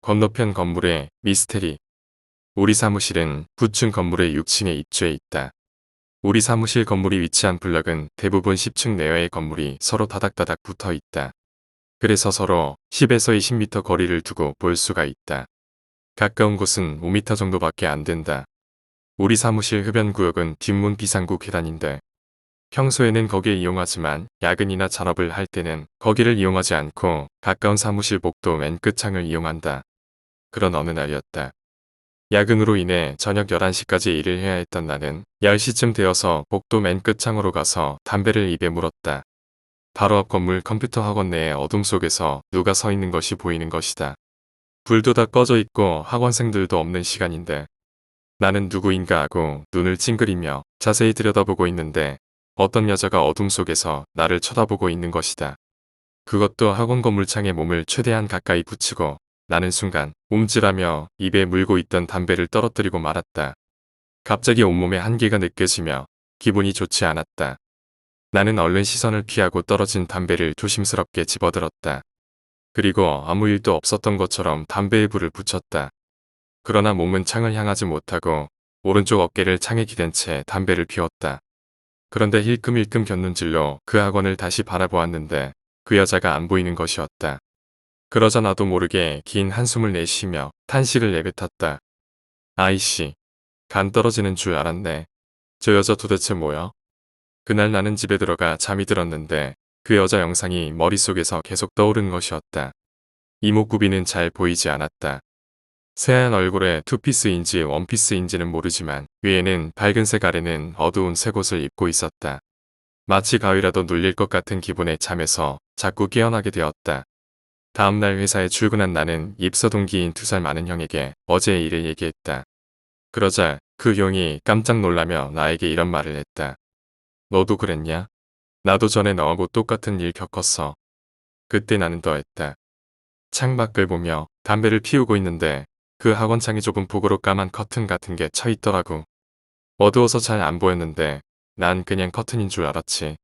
건너편 건물에 미스테리. 우리 사무실은 9층 건물의 6층에 입주해 있다. 우리 사무실 건물이 위치한 블럭은 대부분 10층 내외의 건물이 서로 다닥다닥 붙어 있다. 그래서 서로 10에서 20m 거리를 두고 볼 수가 있다. 가까운 곳은 5m 정도밖에 안 된다. 우리 사무실 흡연구역은 뒷문 비상구 계단인데 평소에는 거기에 이용하지만 야근이나 잔업을 할 때는 거기를 이용하지 않고 가까운 사무실 복도 맨 끝창을 이용한다. 그런 어느 날이었다. 야근으로 인해 저녁 11시까지 일을 해야 했던 나는 10시쯤 되어서 복도 맨 끝창으로 가서 담배를 입에 물었다. 바로 앞 건물 컴퓨터 학원 내의 어둠 속에서 누가 서 있는 것이 보이는 것이다. 불도 다 꺼져 있고 학원생들도 없는 시간인데 나는 누구인가 하고 눈을 찡그리며 자세히 들여다보고 있는데 어떤 여자가 어둠 속에서 나를 쳐다보고 있는 것이다. 그것도 학원 건물 창에 몸을 최대한 가까이 붙이고 나는 순간 움찔하며 입에 물고 있던 담배를 떨어뜨리고 말았다. 갑자기 온몸에 한기가 느껴지며 기분이 좋지 않았다. 나는 얼른 시선을 피하고 떨어진 담배를 조심스럽게 집어들었다. 그리고 아무 일도 없었던 것처럼 담배에 불을 붙였다. 그러나 몸은 창을 향하지 못하고 오른쪽 어깨를 창에 기댄 채 담배를 피웠다. 그런데 힐끔힐끔 곁눈질로 그 학원을 다시 바라보았는데 그 여자가 안 보이는 것이었다. 그러자 나도 모르게 긴 한숨을 내쉬며 탄식을 내뱉었다. 아이씨, 간 떨어지는 줄 알았네. 저 여자 도대체 뭐야? 그날 나는 집에 들어가 잠이 들었는데 그 여자 영상이 머릿속에서 계속 떠오른 것이었다. 이목구비는 잘 보이지 않았다. 새하얀 얼굴에 투피스인지 원피스인지는 모르지만 위에는 밝은색 아래는 어두운 색옷을 입고 있었다. 마치 가위라도 눌릴 것 같은 기분에 잠에서 자꾸 깨어나게 되었다. 다음날 회사에 출근한 나는 입사 동기인 2살 많은 형에게 어제의 일을 얘기했다. 그러자 그 형이 깜짝 놀라며 나에게 이런 말을 했다. 너도 그랬냐? 나도 전에 너하고 똑같은 일 겪었어. 그때 나는 더했다. 창밖을 보며 담배를 피우고 있는데 그 학원창에 좁은 폭으로 까만 커튼 같은 게 쳐 있더라고. 어두워서 잘 안 보였는데 난 그냥 커튼인 줄 알았지.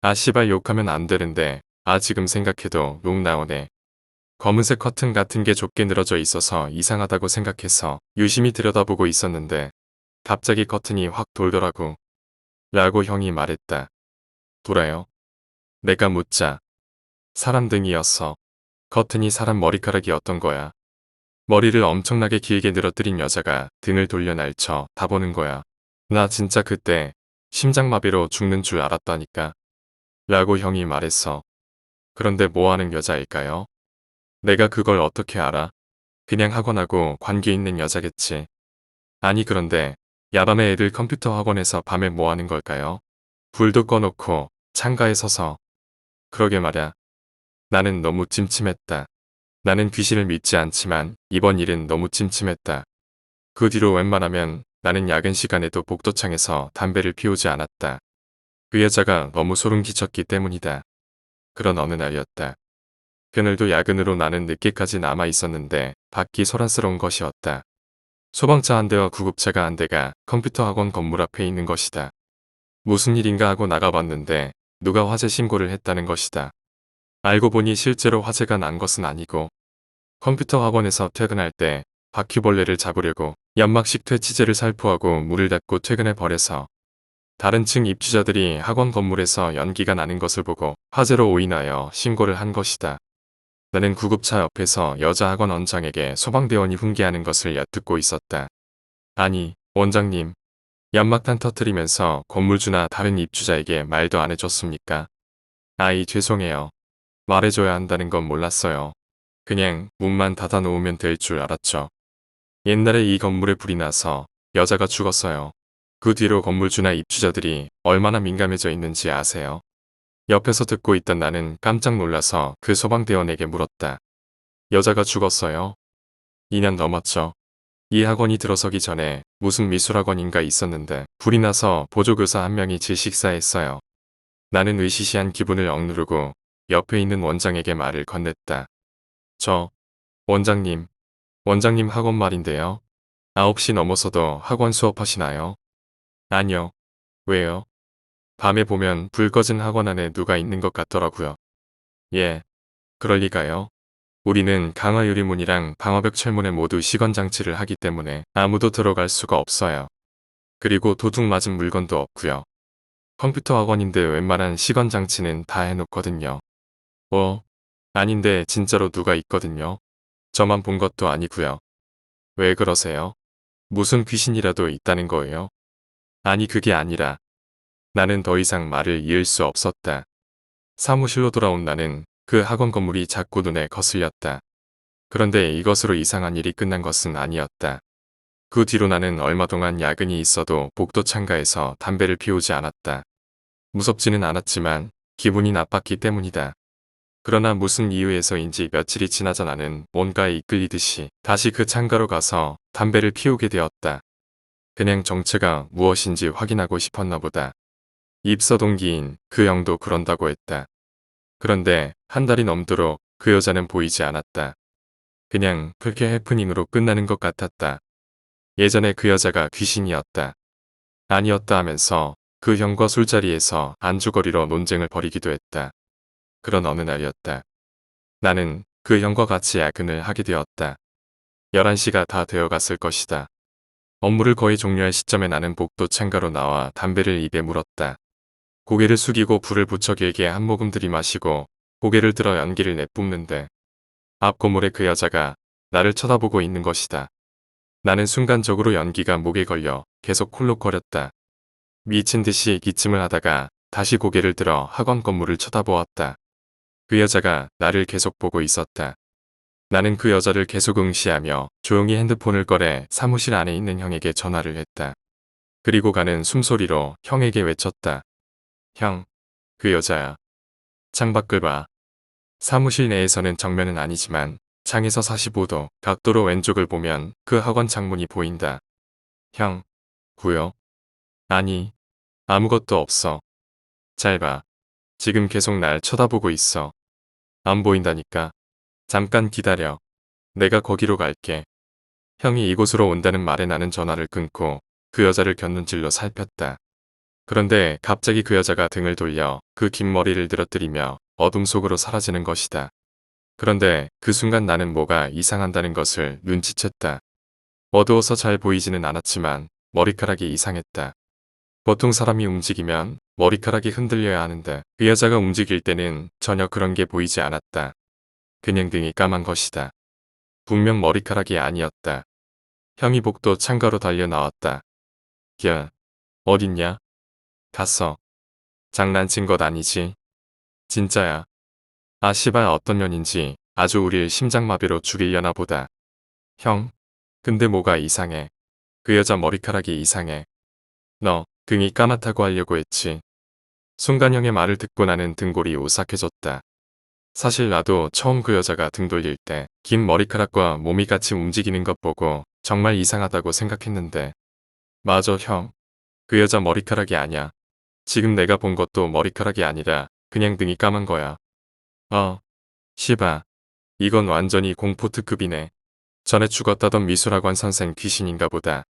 아 씨발 욕하면 안 되는데 지금 생각해도 욕 나오네. 검은색 커튼 같은 게 좁게 늘어져 있어서 이상하다고 생각해서 유심히 들여다보고 있었는데 갑자기 커튼이 확 돌더라고. 라고 형이 말했다. 돌아요? 내가 묻자. 사람 등이었어. 커튼이 사람 머리카락이었던 거야. 머리를 엄청나게 길게 늘어뜨린 여자가 등을 돌려 날쳐 다보는 거야. 나 진짜 그때 심장마비로 죽는 줄 알았다니까. 라고 형이 말했어. 그런데 뭐 하는 여자일까요? 내가 그걸 어떻게 알아? 그냥 학원하고 관계 있는 여자겠지. 아니 그런데 야밤에 애들 컴퓨터 학원에서 밤에 뭐 하는 걸까요? 불도 꺼놓고 창가에 서서. 그러게 말야. 나는 너무 찜찜했다. 나는 귀신을 믿지 않지만 이번 일은 너무 찜찜했다. 그 뒤로 웬만하면 나는 야근 시간에도 복도창에서 담배를 피우지 않았다. 그 여자가 너무 소름 끼쳤기 때문이다. 그런 어느 날이었다. 그날도 야근으로 나는 늦게까지 남아 있었는데 밖이 소란스러운 것이었다. 소방차 한 대와 구급차가 한 대가 컴퓨터 학원 건물 앞에 있는 것이다. 무슨 일인가 하고 나가봤는데 누가 화재 신고를 했다는 것이다. 알고 보니 실제로 화재가 난 것은 아니고 컴퓨터 학원에서 퇴근할 때 바퀴벌레를 잡으려고 연막식 퇴치제를 살포하고 문을 닫고 퇴근해 버려서 다른 층 입주자들이 학원 건물에서 연기가 나는 것을 보고 화재로 오인하여 신고를 한 것이다. 나는 구급차 옆에서 여자 학원 원장에게 소방대원이 훈계하는 것을 엿듣고 있었다. 아니, 원장님, 연막탄 터뜨리면서 건물주나 다른 입주자에게 말도 안 해줬습니까? 아이, 죄송해요. 말해줘야 한다는 건 몰랐어요. 그냥 문만 닫아 놓으면 될 줄 알았죠. 옛날에 이 건물에 불이 나서 여자가 죽었어요. 그 뒤로 건물주나 입주자들이 얼마나 민감해져 있는지 아세요? 옆에서 듣고 있던 나는 깜짝 놀라서 그 소방대원에게 물었다. 여자가 죽었어요? 2년 넘었죠. 이 학원이 들어서기 전에 무슨 미술학원인가 있었는데 불이 나서 보조교사 한 명이 질식사했어요. 나는 의시시한 기분을 억누르고 옆에 있는 원장에게 말을 건넸다. 원장님, 원장님 학원 말인데요. 9시 넘어서도 학원 수업하시나요? 아니요. 왜요? 밤에 보면 불 꺼진 학원 안에 누가 있는 것 같더라고요. 예, 그럴 리가요. 우리는 강화 유리문이랑 방화벽 철문에 모두 시건장치를 하기 때문에 아무도 들어갈 수가 없어요. 그리고 도둑 맞은 물건도 없고요. 컴퓨터 학원인데 웬만한 시건장치는 다 해놓거든요. 아닌데 진짜로 누가 있거든요. 저만 본 것도 아니고요. 왜 그러세요? 무슨 귀신이라도 있다는 거예요? 아니 그게 아니라 나는 더 이상 말을 이을 수 없었다. 사무실로 돌아온 나는 그 학원 건물이 자꾸 눈에 거슬렸다. 그런데 이것으로 이상한 일이 끝난 것은 아니었다. 그 뒤로 나는 얼마 동안 야근이 있어도 복도 창가에서 담배를 피우지 않았다. 무섭지는 않았지만 기분이 나빴기 때문이다. 그러나 무슨 이유에서인지 며칠이 지나자 나는 뭔가에 이끌리듯이 다시 그 창가로 가서 담배를 피우게 되었다. 그냥 정체가 무엇인지 확인하고 싶었나 보다. 입사 동기인 그 형도 그런다고 했다. 그런데 한 달이 넘도록 그 여자는 보이지 않았다. 그냥 그렇게 해프닝으로 끝나는 것 같았다. 예전에 그 여자가 귀신이었다. 아니었다 하면서 그 형과 술자리에서 안주거리로 논쟁을 벌이기도 했다. 그런 어느 날이었다. 나는 그 형과 같이 야근을 하게 되었다. 11시가 다 되어갔을 것이다. 업무를 거의 종료할 시점에 나는 복도 창가로 나와 담배를 입에 물었다. 고개를 숙이고 불을 붙여 길게 한 모금 들이마시고 고개를 들어 연기를 내뿜는데 앞 건물의 그 여자가 나를 쳐다보고 있는 것이다. 나는 순간적으로 연기가 목에 걸려 계속 콜록거렸다. 미친 듯이 기침을 하다가 다시 고개를 들어 학원 건물을 쳐다보았다. 그 여자가 나를 계속 보고 있었다. 나는 그 여자를 계속 응시하며 조용히 핸드폰을 꺼내 사무실 안에 있는 형에게 전화를 했다. 그리고 가는 숨소리로 형에게 외쳤다. 형, 그 여자야. 창밖을 봐. 사무실 내에서는 정면은 아니지만 창에서 45도 각도로 왼쪽을 보면 그 학원 창문이 보인다. 형, 구요? 아니, 아무것도 없어. 잘 봐. 지금 계속 날 쳐다보고 있어. 안 보인다니까. 잠깐 기다려. 내가 거기로 갈게. 형이 이곳으로 온다는 말에 나는 전화를 끊고 그 여자를 곁눈질로 살폈다. 그런데 갑자기 그 여자가 등을 돌려 그 긴 머리를 늘어뜨리며 어둠 속으로 사라지는 것이다. 그런데 그 순간 나는 뭐가 이상한다는 것을 눈치챘다. 어두워서 잘 보이지는 않았지만 머리카락이 이상했다. 보통 사람이 움직이면 머리카락이 흔들려야 하는데 그 여자가 움직일 때는 전혀 그런 게 보이지 않았다. 그냥 등이 까만 것이다. 분명 머리카락이 아니었다. 형이 복도 창가로 달려 나왔다. 야, 어딨냐? 갔어. 장난친 것 아니지? 진짜야. 아 씨발 어떤 년인지 아주 우릴 심장마비로 죽이려나 보다. 형, 근데 뭐가 이상해. 그 여자 머리카락이 이상해. 너 등이 까맣다고 하려고 했지. 순간 형의 말을 듣고 나는 등골이 오싹해졌다. 사실 나도 처음 그 여자가 등 돌릴 때 긴 머리카락과 몸이 같이 움직이는 것 보고 정말 이상하다고 생각했는데 맞아 형. 그 여자 머리카락이 아니야. 지금 내가 본 것도 머리카락이 아니라 그냥 등이 까만 거야. 시바. 이건 완전히 공포 특급이네. 전에 죽었다던 미술학원 선생 귀신인가 보다.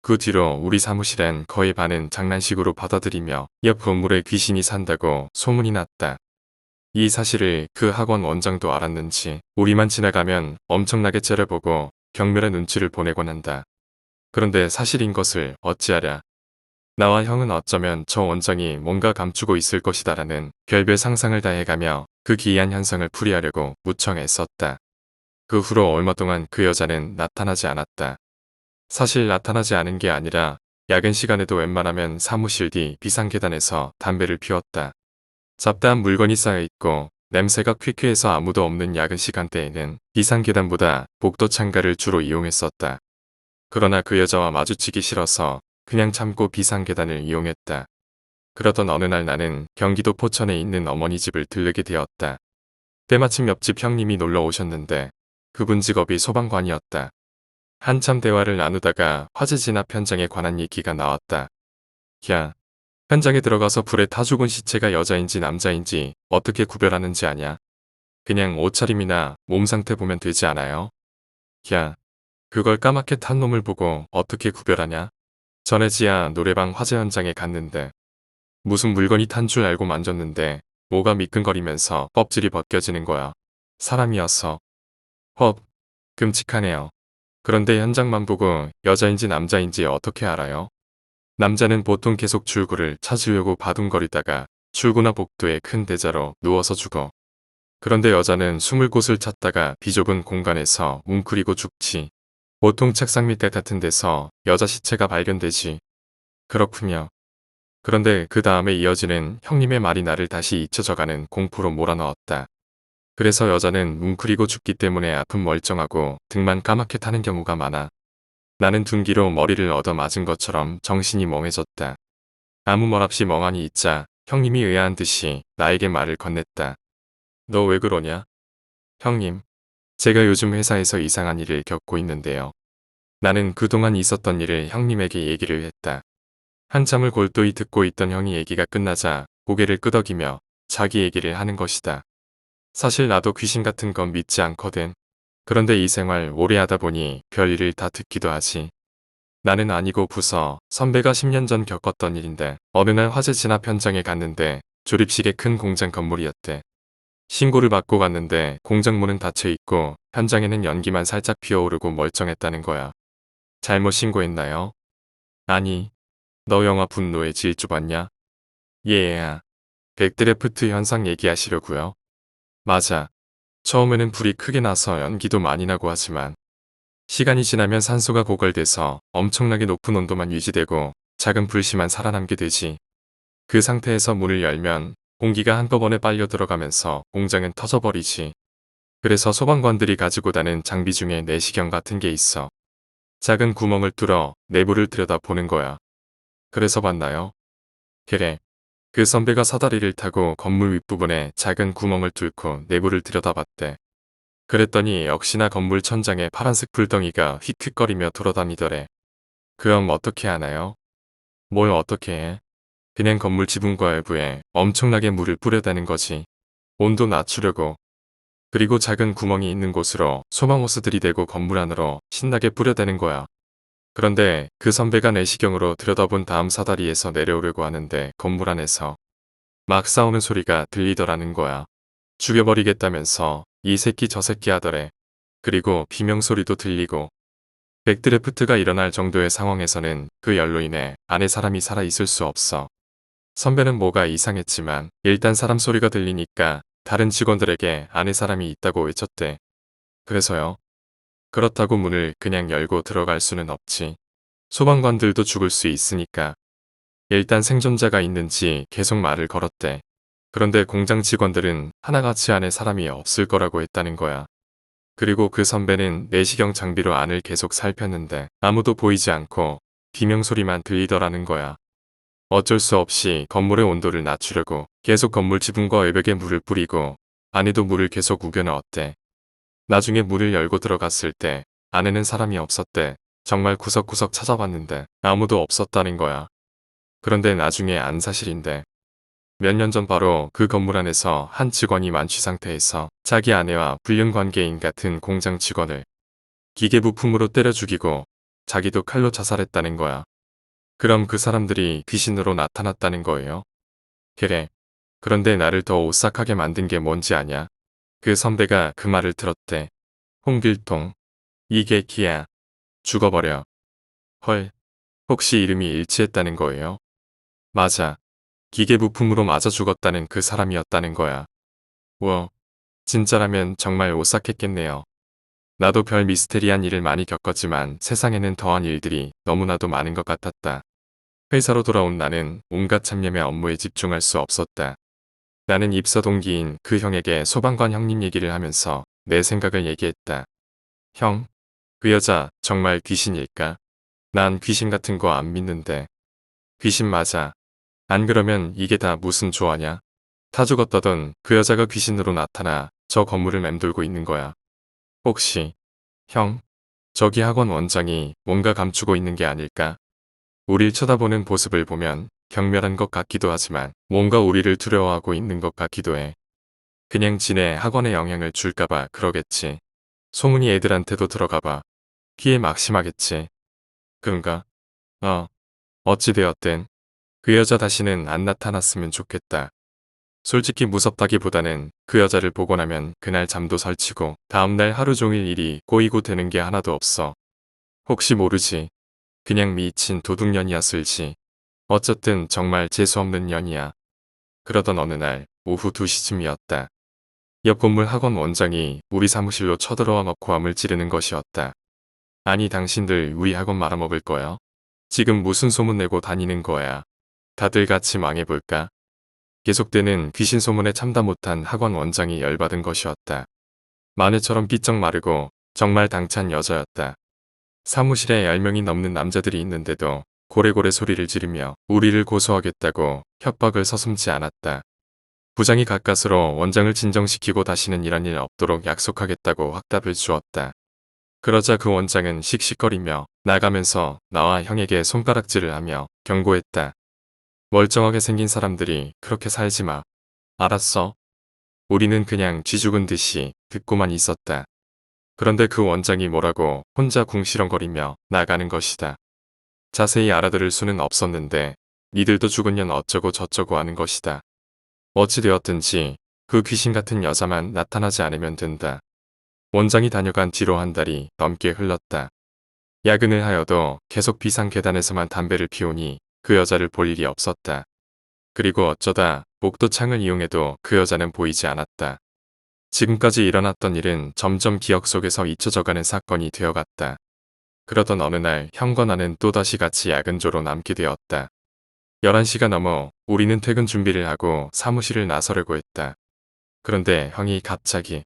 그 뒤로 우리 사무실엔 거의 반은 장난식으로 받아들이며 옆 건물에 귀신이 산다고 소문이 났다. 이 사실을 그 학원 원장도 알았는지 우리만 지나가면 엄청나게 째려보고 경멸의 눈치를 보내곤 한다. 그런데 사실인 것을 어찌하랴. 나와 형은 어쩌면 저 원장이 뭔가 감추고 있을 것이다라는 별별 상상을 다해가며 그 기이한 현상을 풀이하려고 무척 애썼다. 그 후로 얼마 동안 그 여자는 나타나지 않았다. 사실 나타나지 않은 게 아니라 야근 시간에도 웬만하면 사무실 뒤 비상계단에서 담배를 피웠다. 잡다한 물건이 쌓여있고 냄새가 퀴퀴해서 아무도 없는 야근 시간대에는 비상계단보다 복도 창가를 주로 이용했었다. 그러나 그 여자와 마주치기 싫어서 그냥 참고 비상계단을 이용했다. 그러던 어느 날 나는 경기도 포천에 있는 어머니 집을 들르게 되었다. 때마침 옆집 형님이 놀러 오셨는데 그분 직업이 소방관이었다. 한참 대화를 나누다가 화재 진압 현장에 관한 얘기가 나왔다. 야, 현장에 들어가서 불에 타 죽은 시체가 여자인지 남자인지 어떻게 구별하는지 아냐? 그냥 옷차림이나 몸 상태 보면 되지 않아요? 야, 그걸 까맣게 탄 놈을 보고 어떻게 구별하냐? 전에 지하 노래방 화재 현장에 갔는데 무슨 물건이 탄 줄 알고 만졌는데 뭐가 미끈거리면서 껍질이 벗겨지는 거야. 사람이었어. 헉, 끔찍하네요. 그런데 현장만 보고 여자인지 남자인지 어떻게 알아요? 남자는 보통 계속 출구를 찾으려고 바둥거리다가 출구나 복도의 큰 대자로 누워서 죽어. 그런데 여자는 숨을 곳을 찾다가 비좁은 공간에서 웅크리고 죽지. 보통 책상 밑에 같은 데서 여자 시체가 발견되지. 그렇군요. 그런데 그 다음에 이어지는 형님의 말이 나를 다시 잊혀져가는 공포로 몰아넣었다. 그래서 여자는 뭉클이고 죽기 때문에 아픈 멀쩡하고 등만 까맣게 타는 경우가 많아. 나는 둔기로 머리를 얻어맞은 것처럼 정신이 멍해졌다. 아무 말 없이 멍하니 있자 형님이 의아한 듯이 나에게 말을 건넸다. 너 왜 그러냐? 형님, 제가 요즘 회사에서 이상한 일을 겪고 있는데요. 나는 그동안 있었던 일을 형님에게 얘기를 했다. 한참을 골똘히 듣고 있던 형이 얘기가 끝나자 고개를 끄덕이며 자기 얘기를 하는 것이다. 사실 나도 귀신 같은 건 믿지 않거든. 그런데 이 생활 오래 하다 보니 별일을 다 듣기도 하지. 나는 아니고 부서 선배가 10년 전 겪었던 일인데 어느 날 화재 진압 현장에 갔는데 조립식의 큰 공장 건물이었대. 신고를 받고 갔는데 공장 문은 닫혀 있고 현장에는 연기만 살짝 피어오르고 멀쩡했다는 거야. 잘못 신고했나요? 아니, 너 영화 분노의 질주 봤냐? 예야. 백드래프트 현상 얘기하시려고요? 맞아. 처음에는 불이 크게 나서 연기도 많이 나고 하지만 시간이 지나면 산소가 고갈돼서 엄청나게 높은 온도만 유지되고 작은 불씨만 살아남게 되지. 그 상태에서 문을 열면 공기가 한꺼번에 빨려 들어가면서 공장은 터져버리지. 그래서 소방관들이 가지고 다는 장비 중에 내시경 같은 게 있어. 작은 구멍을 뚫어 내부를 들여다보는 거야. 그래서 봤나요? 그래. 그 선배가 사다리를 타고 건물 윗부분에 작은 구멍을 뚫고 내부를 들여다봤대. 그랬더니 역시나 건물 천장에 파란색 불덩이가 휙휙거리며 돌아다니더래. 그럼 어떻게 하나요? 뭘 어떻게 해? 그냥 건물 지붕과 외부에 엄청나게 물을 뿌려대는 거지. 온도 낮추려고. 그리고 작은 구멍이 있는 곳으로 소방호스들이 대고 건물 안으로 신나게 뿌려대는 거야. 그런데 그 선배가 내시경으로 들여다본 다음 사다리에서 내려오려고 하는데 건물 안에서 막 싸우는 소리가 들리더라는 거야. 죽여버리겠다면서 이 새끼 저 새끼 하더래. 그리고 비명소리도 들리고. 백드래프트가 일어날 정도의 상황에서는 그 열로 인해 안에 사람이 살아있을 수 없어. 선배는 뭐가 이상했지만 일단 사람 소리가 들리니까 다른 직원들에게 안에 사람이 있다고 외쳤대. 그래서요. 그렇다고 문을 그냥 열고 들어갈 수는 없지. 소방관들도 죽을 수 있으니까. 일단 생존자가 있는지 계속 말을 걸었대. 그런데 공장 직원들은 하나같이 안에 사람이 없을 거라고 했다는 거야. 그리고 그 선배는 내시경 장비로 안을 계속 살폈는데 아무도 보이지 않고 비명소리만 들리더라는 거야. 어쩔 수 없이 건물의 온도를 낮추려고 계속 건물 지붕과 외벽에 물을 뿌리고 안에도 물을 계속 우겨 넣었대. 나중에 문을 열고 들어갔을 때 안에는 사람이 없었대. 정말 구석구석 찾아봤는데 아무도 없었다는 거야. 그런데 나중에 안 사실인데 몇 년 전 바로 그 건물 안에서 한 직원이 만취 상태에서 자기 아내와 불륜 관계인 같은 공장 직원을 기계 부품으로 때려 죽이고 자기도 칼로 자살했다는 거야. 그럼 그 사람들이 귀신으로 나타났다는 거예요? 그래. 그런데 나를 더 오싹하게 만든 게 뭔지 아냐? 그 선배가 그 말을 들었대. 홍길동. 이게 기야. 죽어버려. 헐. 혹시 이름이 일치했다는 거예요? 맞아. 기계 부품으로 맞아 죽었다는 그 사람이었다는 거야. 우와. 진짜라면 정말 오싹했겠네요. 나도 별 미스테리한 일을 많이 겪었지만 세상에는 더한 일들이 너무나도 많은 것 같았다. 회사로 돌아온 나는 온갖 잡념의 업무에 집중할 수 없었다. 나는 입사 동기인 그 형에게 소방관 형님 얘기를 하면서 내 생각을 얘기했다. 형, 그 여자 정말 귀신일까? 난 귀신 같은 거 안 믿는데. 귀신 맞아. 안 그러면 이게 다 무슨 조화냐? 타 죽었다던 그 여자가 귀신으로 나타나 저 건물을 맴돌고 있는 거야. 혹시, 형, 저기 학원 원장이 뭔가 감추고 있는 게 아닐까? 우릴 쳐다보는 모습을 보면 경멸한 것 같기도 하지만 뭔가 우리를 두려워하고 있는 것 같기도 해. 그냥 지네 학원에 영향을 줄까봐 그러겠지. 소문이 애들한테도 들어가봐. 귀에 막심하겠지. 그런가? 어찌되었든 그 여자 다시는 안 나타났으면 좋겠다. 솔직히 무섭다기보다는 그 여자를 보고 나면 그날 잠도 설치고 다음날 하루 종일 일이 꼬이고 되는 게 하나도 없어. 혹시 모르지. 그냥 미친 도둑년이었을지. 어쨌든 정말 재수없는 년이야. 그러던 어느 날 오후 2시쯤이었다. 옆 건물 학원 원장이 우리 사무실로 쳐들어와 먹고함을 찌르는 것이었다. 아니 당신들 우리 학원 말아먹을 거야? 지금 무슨 소문 내고 다니는 거야? 다들 같이 망해볼까? 계속되는 귀신 소문에 참다 못한 학원 원장이 열받은 것이었다. 마늘처럼 삐쩍 마르고 정말 당찬 여자였다. 사무실에 10명이 넘는 남자들이 있는데도 고래고래 소리를 지르며 우리를 고소하겠다고 협박을 서슴지 않았다. 부장이 가까스로 원장을 진정시키고 다시는 이런 일 없도록 약속하겠다고 확답을 주었다. 그러자 그 원장은 씩씩거리며 나가면서 나와 형에게 손가락질을 하며 경고했다. 멀쩡하게 생긴 사람들이 그렇게 살지 마. 알았어? 우리는 그냥 쥐 죽은 듯이 듣고만 있었다. 그런데 그 원장이 뭐라고 혼자 궁시렁거리며 나가는 것이다. 자세히 알아들을 수는 없었는데 니들도 죽은 년 어쩌고 저쩌고 하는 것이다. 어찌되었든지 그 귀신 같은 여자만 나타나지 않으면 된다. 원장이 다녀간 뒤로 한 달이 넘게 흘렀다. 야근을 하여도 계속 비상 계단에서만 담배를 피우니 그 여자를 볼 일이 없었다. 그리고 어쩌다 복도 창을 이용해도 그 여자는 보이지 않았다. 지금까지 일어났던 일은 점점 기억 속에서 잊혀져가는 사건이 되어갔다. 그러던 어느 날 형과 나는 또다시 같이 야근조로 남게 되었다. 11시가 넘어 우리는 퇴근 준비를 하고 사무실을 나서려고 했다. 그런데 형이 갑자기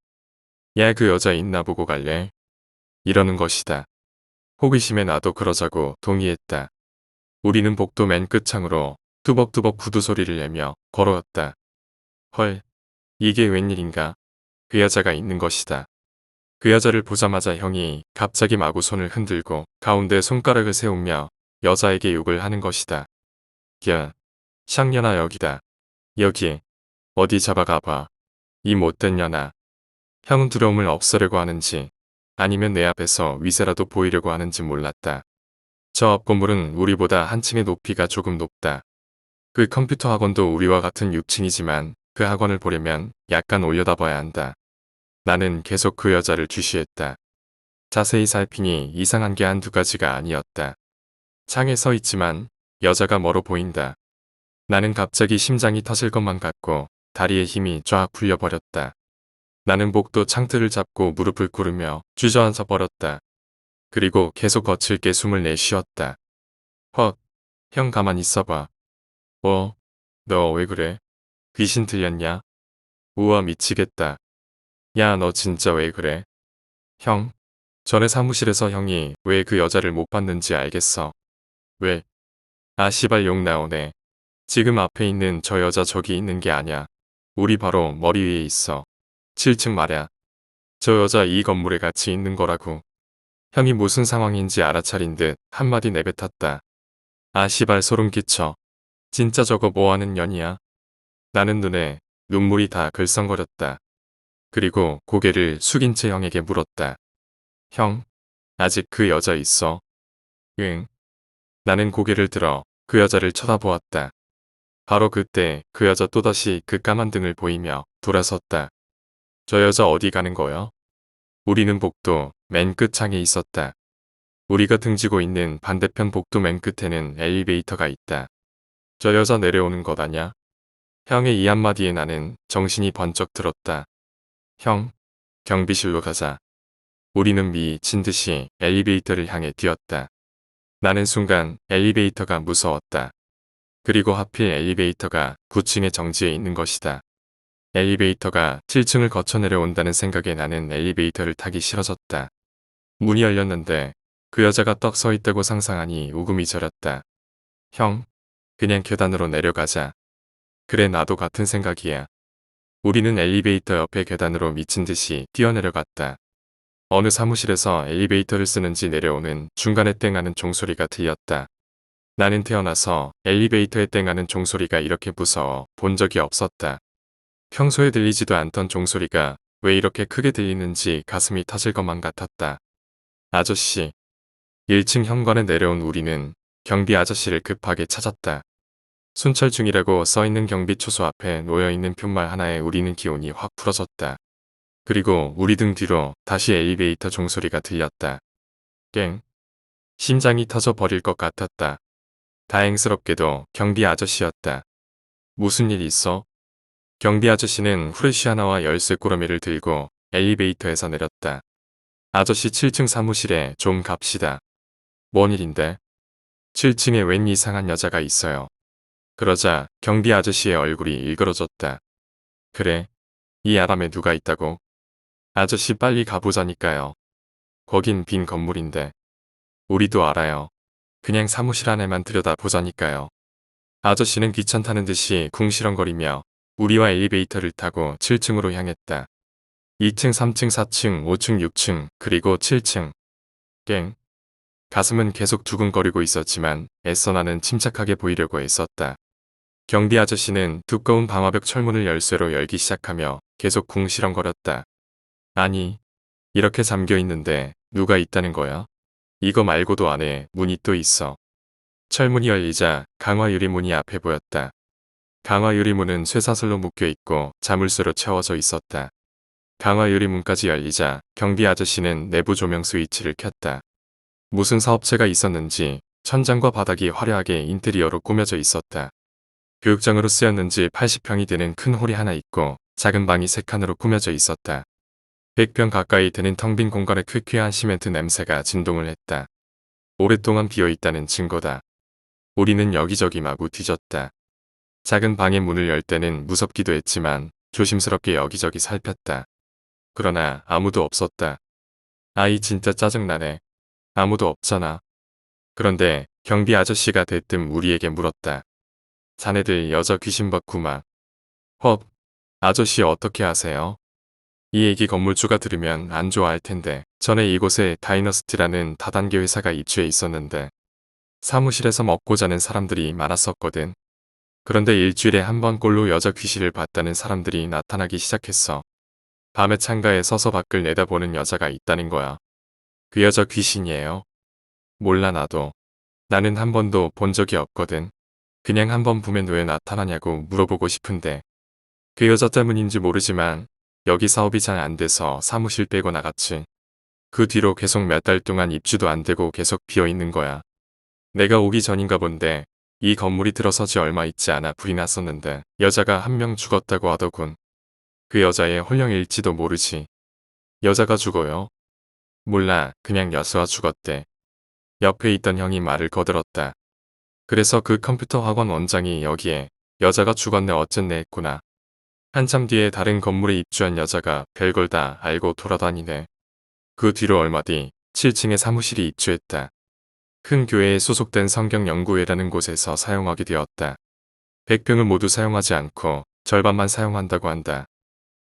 야 그 여자 있나 보고 갈래? 이러는 것이다. 호기심에 나도 그러자고 동의했다. 우리는 복도 맨 끝창으로 뚜벅뚜벅 구두 소리를 내며 걸어왔다. 헐, 이게 웬일인가? 그 여자가 있는 것이다. 그 여자를 보자마자 형이 갑자기 마구 손을 흔들고 가운데 손가락을 세우며 여자에게 욕을 하는 것이다. 야, 샹년아 여기다. 여기. 어디 잡아가봐. 이 못된 년아. 형은 두려움을 없애려고 하는지 아니면 내 앞에서 위세라도 보이려고 하는지 몰랐다. 저 앞 건물은 우리보다 한 층의 높이가 조금 높다. 그 컴퓨터 학원도 우리와 같은 6층이지만 그 학원을 보려면 약간 올려다봐야 한다. 나는 계속 그 여자를 주시했다. 자세히 살피니 이상한 게 한두 가지가 아니었다. 창에 서 있지만 여자가 멀어 보인다. 나는 갑자기 심장이 터질 것만 같고 다리에 힘이 쫙 풀려버렸다. 나는 복도 창틀을 잡고 무릎을 꿇으며 주저앉아 버렸다. 그리고 계속 거칠게 숨을 내쉬었다. 헛, 형 가만 있어봐. 너 왜 그래? 귀신 들렸냐? 우와 미치겠다. 야, 너 진짜 왜 그래? 형, 전에 사무실에서 형이 왜 그 여자를 못 봤는지 알겠어. 왜? 아 씨발 욕 나오네. 지금 앞에 있는 저 여자 저기 있는 게 아냐. 우리 바로 머리 위에 있어. 7층 말야. 저 여자 이 건물에 같이 있는 거라고. 형이 무슨 상황인지 알아차린 듯 한마디 내뱉었다. 아 씨발 소름 끼쳐. 진짜 저거 뭐하는 년이야. 나는 눈에 눈물이 다 글썽거렸다. 그리고 고개를 숙인 채 형에게 물었다. 형, 아직 그 여자 있어? 응. 나는 고개를 들어 그 여자를 쳐다보았다. 바로 그때 그 여자 또다시 그 까만 등을 보이며 돌아섰다. 저 여자 어디 가는 거야? 우리는 복도 맨 끝창에 있었다. 우리가 등지고 있는 반대편 복도 맨 끝에는 엘리베이터가 있다. 저 여자 내려오는 것 아냐? 형의 이 한마디에 나는 정신이 번쩍 들었다. 형, 경비실로 가자. 우리는 미친 듯이 엘리베이터를 향해 뛰었다. 나는 순간 엘리베이터가 무서웠다. 그리고 하필 엘리베이터가 9층의 정지에 있는 것이다. 엘리베이터가 7층을 거쳐 내려온다는 생각에 나는 엘리베이터를 타기 싫어졌다. 문이 열렸는데 그 여자가 떡 서 있다고 상상하니 우금이 저렸다. 형, 그냥 계단으로 내려가자. 그래 나도 같은 생각이야. 우리는 엘리베이터 옆에 계단으로 미친 듯이 뛰어내려갔다. 어느 사무실에서 엘리베이터를 쓰는지 내려오는 중간에 땡하는 종소리가 들렸다. 나는 태어나서 엘리베이터에 땡하는 종소리가 이렇게 무서워 본 적이 없었다. 평소에 들리지도 않던 종소리가 왜 이렇게 크게 들리는지 가슴이 터질 것만 같았다. 아저씨. 1층 현관에 내려온 우리는 경비 아저씨를 급하게 찾았다. 순찰 중이라고 써있는 경비초소 앞에 놓여있는 푯말 하나에 우리는 기운이 확 풀어졌다. 그리고 우리 등 뒤로 다시 엘리베이터 종소리가 들렸다. 깽. 심장이 터져 버릴 것 같았다. 다행스럽게도 경비 아저씨였다. 무슨 일 있어? 경비 아저씨는 후레쉬 하나와 열쇠 꾸러미를 들고 엘리베이터에서 내렸다. 아저씨 7층 사무실에 좀 갑시다. 뭔 일인데? 7층에 웬 이상한 여자가 있어요. 그러자 경비 아저씨의 얼굴이 일그러졌다. 그래? 이 아람에 누가 있다고? 아저씨 빨리 가보자니까요. 거긴 빈 건물인데. 우리도 알아요. 그냥 사무실 안에만 들여다보자니까요. 아저씨는 귀찮다는 듯이 궁시렁거리며 우리와 엘리베이터를 타고 7층으로 향했다. 2층, 3층, 4층, 5층, 6층, 그리고 7층. 깽. 가슴은 계속 두근거리고 있었지만 애써 나는 침착하게 보이려고 애썼다. 경비 아저씨는 두꺼운 방화벽 철문을 열쇠로 열기 시작하며 계속 궁시렁거렸다. 아니, 이렇게 잠겨 있는데 누가 있다는 거야? 이거 말고도 안에 문이 또 있어. 철문이 열리자 강화 유리문이 앞에 보였다. 강화 유리문은 쇠사슬로 묶여 있고 자물쇠로 채워져 있었다. 강화 유리문까지 열리자 경비 아저씨는 내부 조명 스위치를 켰다. 무슨 사업체가 있었는지 천장과 바닥이 화려하게 인테리어로 꾸며져 있었다. 교육장으로 쓰였는지 80평이 되는 큰 홀이 하나 있고 작은 방이 3칸으로 꾸며져 있었다. 100평 가까이 되는 텅 빈 공간에 퀴퀴한 시멘트 냄새가 진동을 했다. 오랫동안 비어있다는 증거다. 우리는 여기저기 마구 뒤졌다. 작은 방의 문을 열 때는 무섭기도 했지만 조심스럽게 여기저기 살폈다. 그러나 아무도 없었다. 아이 진짜 짜증나네. 아무도 없잖아. 그런데 경비 아저씨가 대뜸 우리에게 물었다. 자네들 여자 귀신 봤구마. 헉, 아저씨 어떻게 아세요? 이 얘기 건물주가 들으면 안 좋아할 텐데 전에 이곳에 다이너스티라는 다단계 회사가 입주해 있었는데 사무실에서 먹고 자는 사람들이 많았었거든. 그런데 일주일에 한 번꼴로 여자 귀신을 봤다는 사람들이 나타나기 시작했어. 밤에 창가에 서서 밖을 내다보는 여자가 있다는 거야. 그 여자 귀신이에요. 몰라 나도. 나는 한 번도 본 적이 없거든. 그냥 한 번 보면 왜 나타나냐고 물어보고 싶은데 그 여자 때문인지 모르지만 여기 사업이 잘 안 돼서 사무실 빼고 나갔지. 그 뒤로 계속 몇 달 동안 입주도 안 되고 계속 비어 있는 거야. 내가 오기 전인가 본데 이 건물이 들어서지 얼마 있지 않아 불이 났었는데 여자가 한 명 죽었다고 하더군. 그 여자의 혼령일지도 모르지. 여자가 죽어요? 몰라, 그냥 여수와 죽었대. 옆에 있던 형이 말을 거들었다. 그래서 그 컴퓨터 학원 원장이 여기에 여자가 죽었네 어쨌네 했구나. 한참 뒤에 다른 건물에 입주한 여자가 별걸 다 알고 돌아다니네. 그 뒤로 얼마 뒤 7층에 사무실이 입주했다. 큰 교회에 소속된 성경연구회라는 곳에서 사용하게 되었다. 100평을 모두 사용하지 않고 절반만 사용한다고 한다.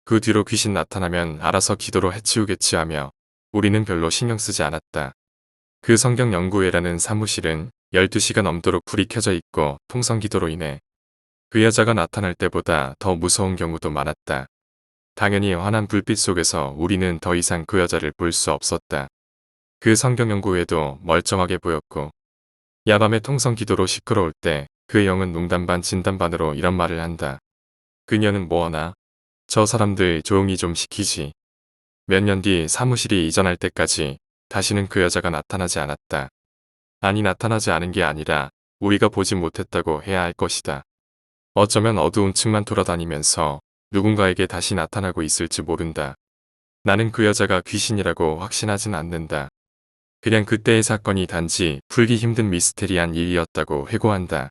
그 뒤로 귀신 나타나면 알아서 기도로 해치우겠지 하며 우리는 별로 신경 쓰지 않았다. 그 성경연구회라는 사무실은 12시가 넘도록 불이 켜져 있고 통성기도로 인해 그 여자가 나타날 때보다 더 무서운 경우도 많았다. 당연히 환한 불빛 속에서 우리는 더 이상 그 여자를 볼 수 없었다. 그 성경연구회도 멀쩡하게 보였고 야밤에 통성기도로 시끄러울 때 그 영은 농담 반 진담 반으로 이런 말을 한다. 그녀는 뭐하나? 저 사람들 조용히 좀 시키지. 몇 년 뒤 사무실이 이전할 때까지 다시는 그 여자가 나타나지 않았다. 아니 나타나지 않은 게 아니라 우리가 보지 못했다고 해야 할 것이다. 어쩌면 어두운 층만 돌아다니면서 누군가에게 다시 나타나고 있을지 모른다. 나는 그 여자가 귀신이라고 확신하진 않는다. 그냥 그때의 사건이 단지 풀기 힘든 미스테리한 일이었다고 회고한다.